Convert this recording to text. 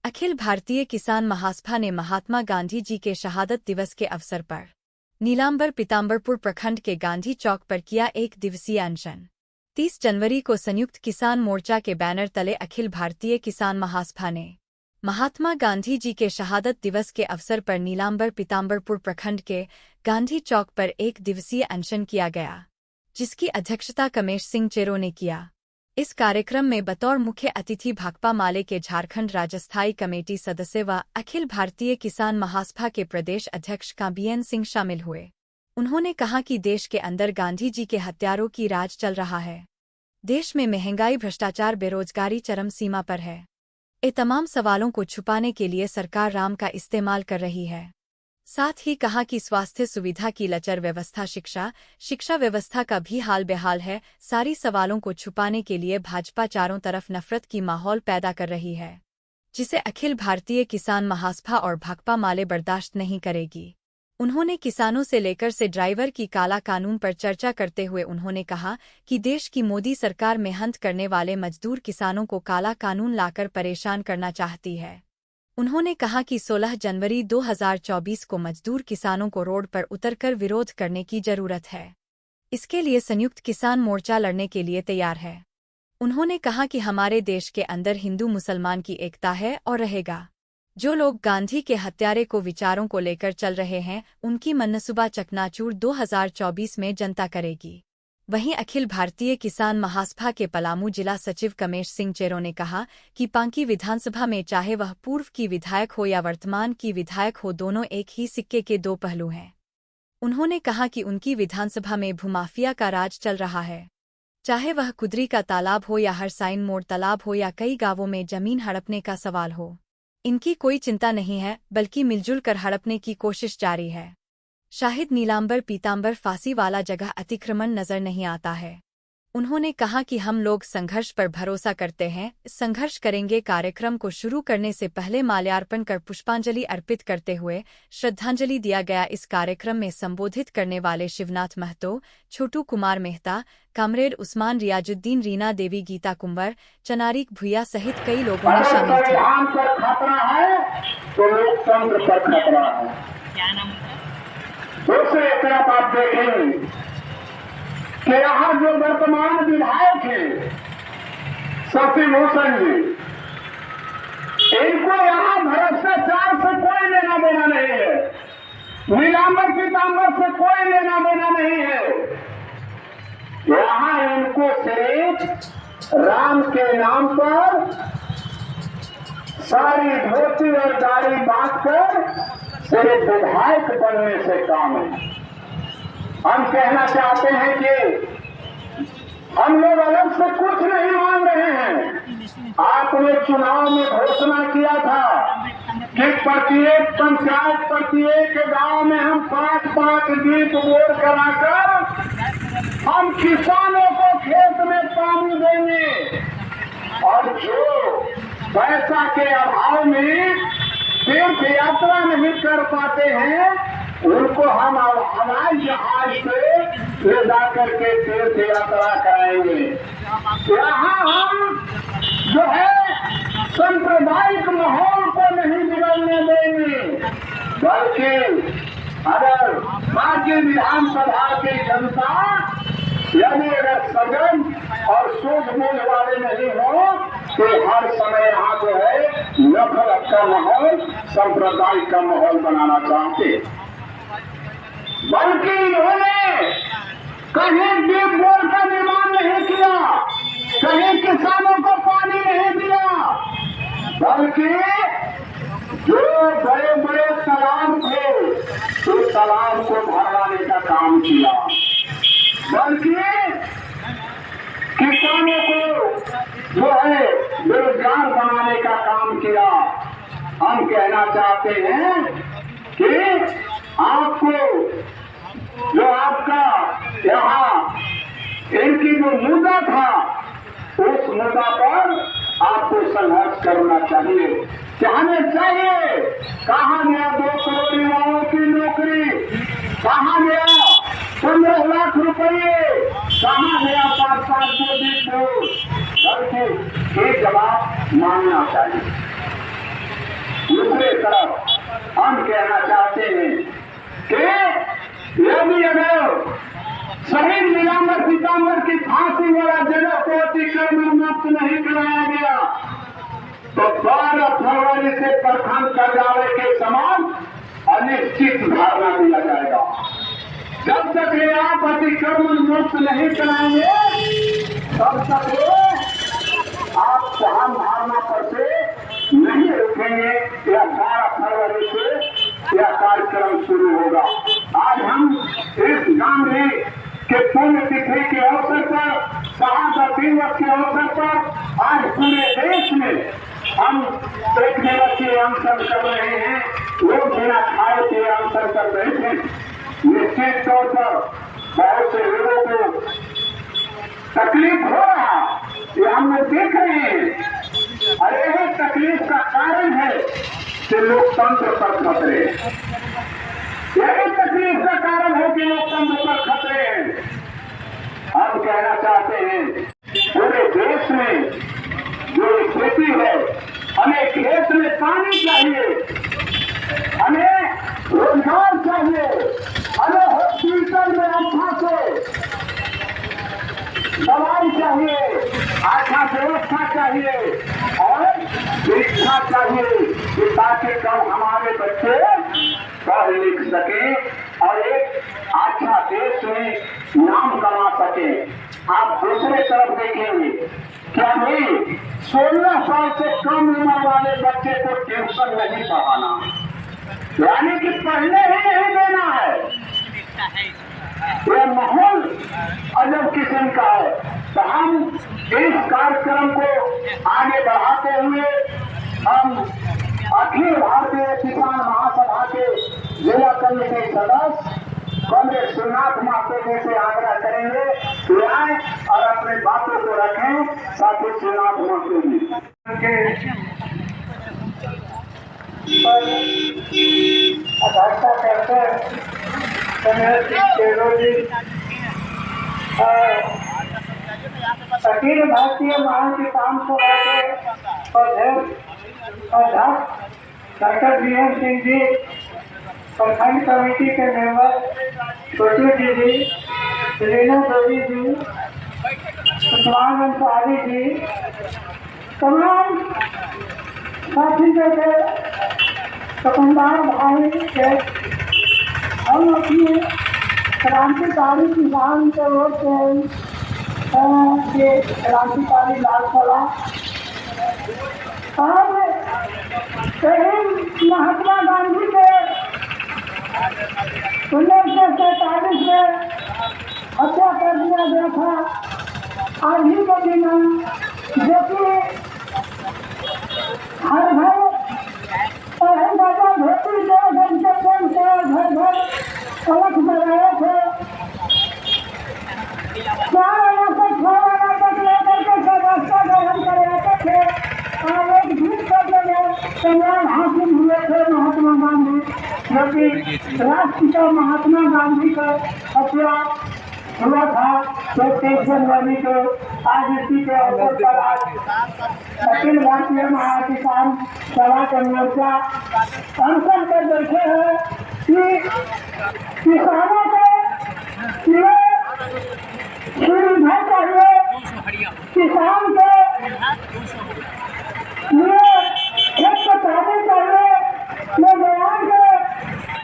अखिल भारतीय किसान महासभा ने महात्मा गांधी जी के शहादत दिवस के अवसर पर नीलांबर पीतांबरपुर प्रखंड के गांधी चौक पर किया एक दिवसीय अनशन। 30 जनवरी को संयुक्त किसान मोर्चा के बैनर तले अखिल भारतीय किसान महासभा ने महात्मा गांधी जी के शहादत दिवस के अवसर पर नीलांबर पीतांबरपुर प्रखंड के गांधी चौक पर एक दिवसीय अनशन किया गया, जिसकी अध्यक्षता कमेश सिंह चेरो ने किया। इस कार्यक्रम में बतौर मुख्य अतिथि भाकपा माले के झारखंड राज्य स्थायी कमेटी सदस्य व अखिल भारतीय किसान महासभा के प्रदेश अध्यक्ष काबीएन सिंह शामिल हुए। उन्होंने कहा कि देश के अंदर गांधी जी के हत्यारों की राज चल रहा है। देश में महंगाई, भ्रष्टाचार, बेरोजगारी चरम सीमा पर है। ये तमाम सवालों को छुपाने के लिए सरकार राम का इस्तेमाल कर रही है। साथ ही कहा कि स्वास्थ्य सुविधा की लचर व्यवस्था, शिक्षा व्यवस्था का भी हाल बेहाल है। सारी सवालों को छुपाने के लिए भाजपा चारों तरफ नफरत की माहौल पैदा कर रही है, जिसे अखिल भारतीय किसान महासभा और भाकपा माले बर्दाश्त नहीं करेगी। उन्होंने किसानों से लेकर से ड्राइवर की काला कानून पर चर्चा करते हुए उन्होंने कहा कि देश की मोदी सरकार मेहनत करने वाले मजदूर किसानों को काला कानून लाकर परेशान करना चाहती है। उन्होंने कहा कि 16 जनवरी 2024 को मजदूर किसानों को रोड पर उतरकर विरोध करने की जरूरत है। इसके लिए संयुक्त किसान मोर्चा लड़ने के लिए तैयार है। उन्होंने कहा कि हमारे देश के अंदर हिंदू मुसलमान की एकता है और रहेगा। जो लोग गांधी के हत्यारे को विचारों को लेकर चल रहे हैं, उनकी मनसूबा चकनाचूर 2024 में जनता करेगी। वहीं अखिल भारतीय किसान महासभा के पलामू जिला सचिव कमेश सिंह चेरो ने कहा कि पांकी विधानसभा में चाहे वह पूर्व की विधायक हो या वर्तमान की विधायक हो, दोनों एक ही सिक्के के दो पहलू हैं। उन्होंने कहा कि उनकी विधानसभा में भूमाफिया का राज चल रहा है। चाहे वह कुदरी का तालाब हो या हरसाइन मोड़ तालाब हो या कई गांवों में जमीन हड़पने का सवाल हो, इनकी कोई चिंता नहीं है, बल्कि मिलजुल कर हड़पने की कोशिश जारी है। शाहिद नीलांबर पीतांबर फांसी वाला जगह अतिक्रमण नजर नहीं आता है। उन्होंने कहा कि हम लोग संघर्ष पर भरोसा करते हैं, संघर्ष करेंगे। कार्यक्रम को शुरू करने से पहले माल्यार्पण कर पुष्पांजलि अर्पित करते हुए श्रद्धांजलि दिया गया। इस कार्यक्रम में संबोधित करने वाले शिवनाथ महतो, छोटू कुमार मेहता, कामरेड उस्मान, रियाजुद्दीन, रीना देवी, गीता कुंवर, चनारिक भुइया सहित कई लोगों ने शामिल थे। दूसरी तरफ आप देखेंगे कि यहाँ जो वर्तमान विधायक हैं शशि भूषण जी, इनको यहाँ भ्रष्टाचार से कोई लेना देना नहीं है, नीलांबर पीतांबर से कोई लेना देना नहीं है। यहाँ इनको सिर्फ राम के नाम पर सारी धोती और दाढ़ी बांधकर सिर्फ विधायक बनने से काम है। हम कहना चाहते हैं कि हम लोग अलग से कुछ नहीं मांग रहे हैं। आपने चुनाव में घोषणा किया था कि प्रत्येक पंचायत, प्रत्येक गांव में हम 5-5 डीप बोर कराकर हम किसानों को खेत में पानी देंगे, और जो पैसा के अभाव में तीर्थ यात्रा नहीं कर पाते हैं, उनको हम हवाई जहाज से ले जाकर के तीर्थ यात्रा कराएंगे। यहाँ हम जो है सांप्रदायिक माहौल को नहीं बिगड़ने देंगे, बल्कि अगर बाकी विधानसभा की जनता यानी अगर सजन और सूझबूझ वाले नहीं हो तो हर समय यहाँ जो है नफरत का माहौल, सांप्रदायिक का माहौल बनाना चाहते, बल्कि इन्होंने कहीं डीप बोर का निर्माण नहीं किया, कहीं किसानों को पानी नहीं दिया, बल्कि जो बड़े बड़े तालाब थे उस तालाब को भरवाने का काम किया, बल्कि किसानों को जो है बेरोजगार बनाने का काम किया। हम कहना चाहते हैं कि आपको जो आपका यहाँ इनकी जो मुद्दा था, उस मुद्दा पर आपको संघर्ष करना चाहिए, चाहने चाहिए। कहाँ गया 2 करोड़ युवाओं की नौकरी, कहाँ गया 15 लाख रुपये, कहाँ गया 5-5 मोदी को, बल्कि ये जवाब मांगना चाहिए। कहना चाहते हैं कि यदि अगर शहीद नीलांबर पीतांबर की फांसी वाला जगह को अतिक्रमण मुक्त नहीं कराया गया तो 12 फरवरी से प्रखंड कार्यालय के समान अनिश्चित धरना दिया जाएगा। जब तक ये आप अतिक्रमण मुक्त नहीं कराएंगे तब तक आप सहान धारणा पर से नहीं रुकेंगे। या 12 फरवरी से यह कार्यक्रम शुरू होगा। आज हम इस गांधी के पुण्यतिथि के अवसर पर, शहादत दिवस के अवसर पर आज पूरे देश में हम एक दिवसीय अनशन कर रहे हैं। लोग बिना खाए पिए अनशन कर रहे थे। निश्चित तौर पर बहुत से लोगों को तकलीफ हो रहा, ये हम लोग देख रहे हैं। और यही तकलीफ का कारण है कि लोकतंत्र पर खतरे, यही तकलीफ का कारण है कि लोकतंत्र पर खतरे हैं। हम कहना चाहते हैं पूरे देश में जो स्थिति है, हमें खेत में पानी चाहिए, हमें रोजगार चाहिए, हमें हॉस्पिटल में अच्छा से दवाई चाहिए, अच्छा व्यवस्था चाहिए और शिक्षा चाहिए कि ताकि कल हमारे बच्चे पढ़ लिख सके और एक अच्छा देश में नाम कमा सके। आप दूसरे तरफ देखेंगे क्या नहीं, 16 साल से कम उम्र वाले बच्चे को ट्यूशन नहीं पढ़ाना, यानी कि पढ़ने ही नहीं देना है। यह माहौल अजब किस्म का है। तो हम इस कार्यक्रम को आगे बढ़ाते हुए हम अखिल भारतीय किसान महासभा के जिला कमेटी सदस्य कांग्रेस शिवनाथ महतो जी से आग्रह करेंगे कि आए और अपने बातों को रखें। साथी शिवनाथ महतो जी अध्यक्षता करते अखिल भारतीय महान किसान सभा के अध्यक्ष डॉक्टर वीरेंद्र सिंह जी, प्रखंड कमेटी के मेंबर छोटू जी, रीना देवी जी, उस्मान अंसारी जी, तमाम साथी के दुकानदार भाई के हम अपने क्रांतिकारी किसान के ओर से क्रांतिकारी लाल सला और महात्मा गांधी के 1947 में हत्या कर दिया गया था। आज ही के दिन जो कि हर घर धोती से घंटे प्रेम से घर घर कलश बनाए थे। 4 आना से 6 आना तक लेकर के सब रास्ता ग्रहण कर आते थे और एक जीत करने में संग्राम हासिल हुए थे महात्मा गांधी, जो कि राष्ट्रपिता महात्मा गांधी का हत्या हुआ था 23 जनवरी को। आज इसी के अवसर पर आज अखिल भारतीय महाकिसान सभा के मोर्चा अनशन कर बैठे हैं कि किसानों को ये सुविधा चाहिए, किसान को